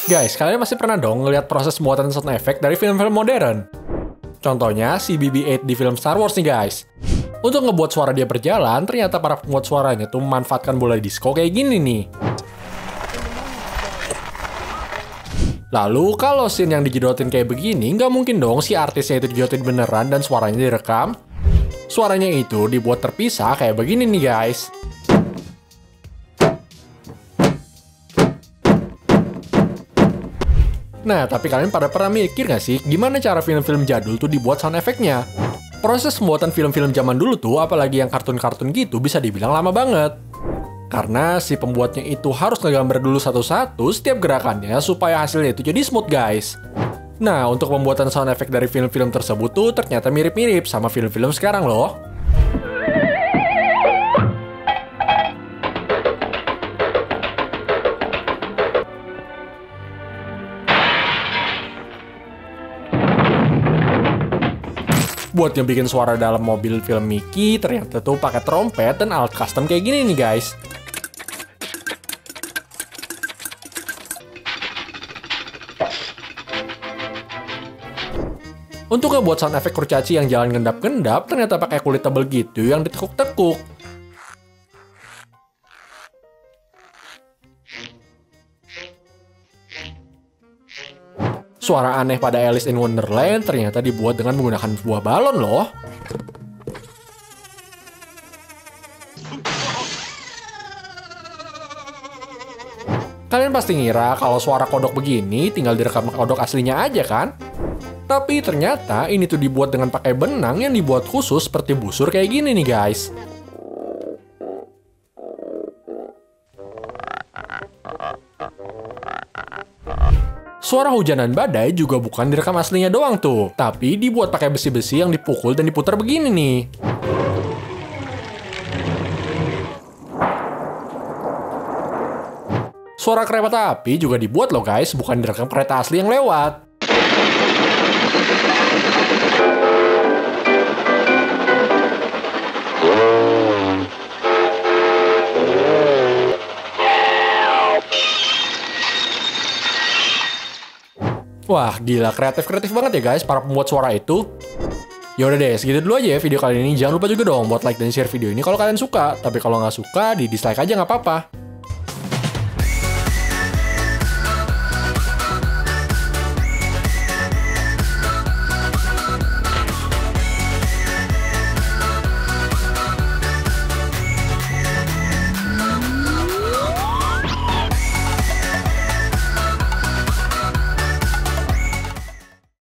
Guys, kalian pasti pernah dong ngeliat proses pembuatan sound effect dari film-film modern. Contohnya si BB-8 di film Star Wars nih guys. Untuk ngebuat suara dia berjalan, ternyata para pembuat suaranya tuh memanfaatkan bola disco kayak gini nih. Lalu kalau scene yang dijedotin kayak begini, nggak mungkin dong si artisnya itu dijedotin beneran dan suaranya direkam. Suaranya itu dibuat terpisah kayak begini nih guys. Nah, tapi kalian pada pernah mikir nggak sih gimana cara film-film jadul tuh dibuat sound effect-nya? Proses pembuatan film-film zaman dulu tuh, apalagi yang kartun-kartun gitu, bisa dibilang lama banget. Karena si pembuatnya itu harus ngegambar dulu satu-satu setiap gerakannya supaya hasilnya itu jadi smooth guys. Nah, untuk pembuatan sound effect dari film-film tersebut tuh ternyata mirip-mirip sama film-film sekarang loh. Buat yang bikin suara dalam mobil film Mickey, ternyata tuh pakai trompet dan alat custom kayak gini nih guys. Untuk ngebuat sound effect kurcaci yang jalan gendap-gendap, ternyata pakai kulit tebal gitu yang ditekuk-tekuk. Suara aneh pada Alice in Wonderland ternyata dibuat dengan menggunakan buah balon loh. Kalian pasti ngira kalau suara kodok begini tinggal direkam kodok aslinya aja kan? Tapi ternyata ini tuh dibuat dengan pakai benang yang dibuat khusus seperti busur kayak gini nih guys. Suara hujanan badai juga bukan direkam aslinya doang tuh, tapi dibuat pakai besi-besi yang dipukul dan diputar begini nih. Suara kereta api juga dibuat loh guys, bukan direkam kereta asli yang lewat. Wah, gila, kreatif banget ya guys para pembuat suara itu. Yaudah deh, segitu dulu aja ya video kali ini. Jangan lupa juga dong buat like dan share video ini kalau kalian suka. Tapi kalau nggak suka, di dislike aja nggak apa-apa.